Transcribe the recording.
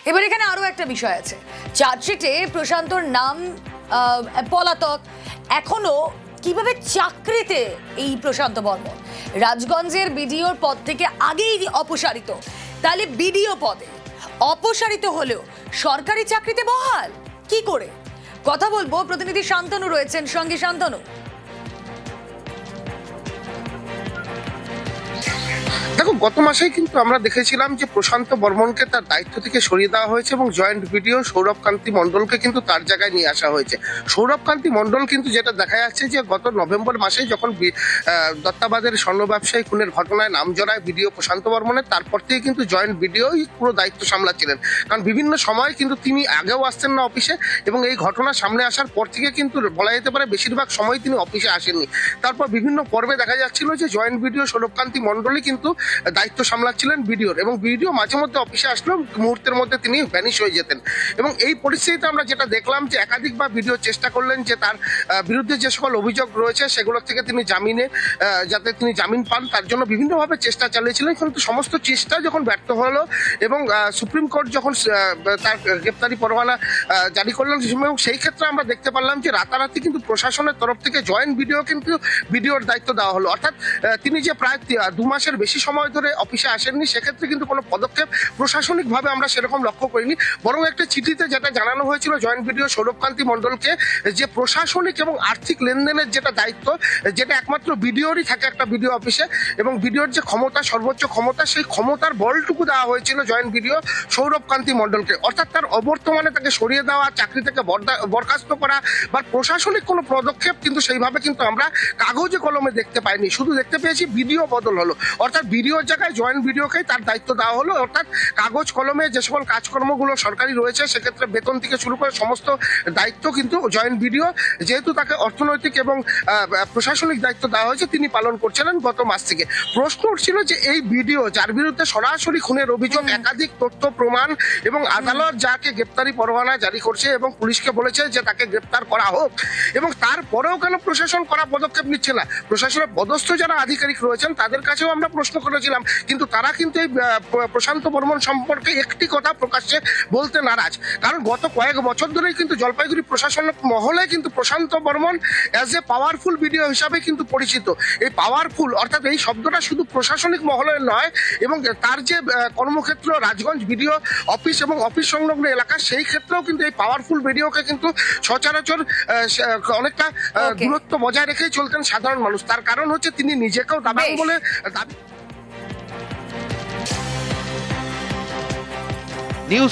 এবার এখানে আরো একটা বিষয় আছে, চার্জশিটে প্রশান্তর নাম পলাতক, এখনো কিভাবে চাকরিতে এই প্রশান্ত বর্মন রাজগঞ্জের বিডিওর পদ থেকে আগেই অপসারিত, তাহলে বিডিও পদে অপসারিত হলেও সরকারি চাকরিতে বহাল কি করে? কথা বলবো, প্রতিনিধি শান্তনু রয়েছেন সঙ্গে। শান্তনু, দেখো, গত মাসেই কিন্তু আমরা দেখেছিলাম যে প্রশান্ত বর্মনকে তার দায়িত্ব থেকে সরিয়ে দেওয়া হয়েছে এবং জয়েন্ট ভিডিও সৌরভ কান্তি মণ্ডলকে কিন্তু তার জায়গায় নিয়ে আসা হয়েছে। সৌরভ কান্তি মণ্ডল কিন্তু যেটা দেখা যাচ্ছে যে গত নভেম্বর মাসে যখন দত্তাবাদের স্বর্ণ ব্যবসায়ী খুনের ঘটনায় নাম জড়ায় ভিডিও প্রশান্ত বর্মনের, তারপর থেকে কিন্তু জয়েন্ট ভিডিওই পুরো দায়িত্ব সামলাচ্ছিলেন। কারণ বিভিন্ন সময় কিন্তু তিনি আগেও আসতেন না অফিসে, এবং এই ঘটনা সামনে আসার পর থেকে কিন্তু বলা যেতে পারে বেশিরভাগ সময় তিনি অফিসে আসেননি। তারপর বিভিন্ন পর্বে দেখা যাচ্ছিল যে জয়েন্ট ভিডিও সৌরভ কান্তি মণ্ডলই কিন্তু দায়িত্ব সামলাচ্ছিলেন ভিডিওর, এবং ভিডিও মাঝে মধ্যে অফিসে আসলেও মুহূর্তের মধ্যে তিনি ভ্যানিশ হয়ে যেতেন। এবং এই পরিস্থিতিতে আমরা যেটা দেখলাম যে একাধিকবার ভিডিও চেষ্টা করলেন যে তার বিরুদ্ধে যে সকল অভিযোগ রয়েছে সেগুলোর থেকে তিনি জামিনে যাতে তিনি জামিন পান তার জন্য বিভিন্নভাবে চেষ্টা চালিয়েছিলেন, কিন্তু সমস্ত চেষ্টা যখন ব্যর্থ হলো এবং সুপ্রিম কোর্ট যখন তার গ্রেপ্তারি পরোয়ানা জারি করলেন, এবং সেই ক্ষেত্রে আমরা দেখতে পারলাম যে রাতারাতি কিন্তু প্রশাসনের তরফ থেকে জয়েন্ট ভিডিও কিন্তু ভিডিওর দায়িত্ব দেওয়া হলো। অর্থাৎ তিনি যে প্রায় 2 মাসের বেশি সময় ধরে অফিসে আসেননি, সেক্ষেত্রে কিন্তু কোনো পদক্ষেপ প্রশাসনিকভাবে আমরা সেরকম লক্ষ্য করিনি। বরং একটা চিঠিতে যেটা জানানো হয়েছিল জয়েন্ট ভিডিও সৌরভ কান্তি মণ্ডলকে, যে প্রশাসনিক এবং আর্থিক লেনদেনের যেটা দায়িত্ব, যেটা একমাত্র ভিডিওরই থাকে একটা ভিডিও অফিসে, এবং ভিডিওর যে ক্ষমতা, সর্বোচ্চ ক্ষমতা, সেই ক্ষমতার বলটুকু দেওয়া হয়েছিল জয়েন্ট ভিডিও সৌরভ কান্তি মণ্ডলকে। অর্থাৎ তার অবর্তমানে তাকে সরিয়ে দেওয়া, চাকরি থেকে বরখাস্ত করা বা প্রশাসনিক কোনো পদক্ষেপ কিন্তু সেইভাবে কিন্তু আমরা কাগজে কলমে দেখতে পাইনি। শুধু দেখতে পেয়েছি ভিডিও বদল হলো, অর্থাৎ ভিডিওর জায়গায় জয়েন্ট ভিডিওকেই তার দায়িত্ব দেওয়া হলো। অর্থাৎ কাগজ কলমে যে সকল কাজকর্মগুলো সরকারি রয়েছে, সেক্ষেত্রে বেতন থেকে শুরু করে সমস্ত দায়িত্ব কিন্তু জয়েন্ট ভিডিও, যেহেতু তাকে অর্থনৈতিক এবং প্রশাসনিক দায়িত্ব দেওয়া হয়েছে, তিনি পালন করছিলেন গত মাস থেকে। প্রশ্ন উঠছিল যে এই ভিডিও, যার বিরুদ্ধে সরাসরি খুনের অভিযোগ, একাধিক তথ্য প্রমাণ, এবং আদালত যাকে গ্রেপ্তারি পরোয়ানা জারি করছে এবং পুলিশকে বলেছে যে তাকে গ্রেপ্তার করা হোক, এবং তারপরেও কেন প্রশাসন করা পদক্ষেপ নিচ্ছে না? প্রশাসনের পদস্থ যারা আধিকারিক রয়েছেন তাদের কাছেও আমরা প্রশ্ন করেছিলাম, কিন্তু তারা কিন্তু এই প্রশান্ত বর্মন সম্পর্কে একটি কথা প্রকাশ্যে বলতে নারাজ। কারণ গত কয়েক বছর ধরেই কিন্তু জলপাইগুড়ি প্রশাসনিক মহলে কিন্তু Prashanta Barman as a powerful BDO হিসাবে কিন্তু পরিচিত। এই পাওয়ারফুল অর্থাৎ এই শব্দটা শুধু প্রশাসনিক মহলে নয়, এবং তার যে কর্মক্ষেত্র রাজগঞ্জ ভিডিও অফিস এবং অফিস সংলগ্ন এলাকা, সেই ক্ষেত্রেও কিন্তু এই পাওয়ারফুল ভিডিওকে কিন্তু সচরাচর অনেকটা দূরত্ব বজায় রেখেই চলতেন সাধারণ মানুষ। তার কারণ হচ্ছে তিনি নিজেকেও দাবাং বলে দাবি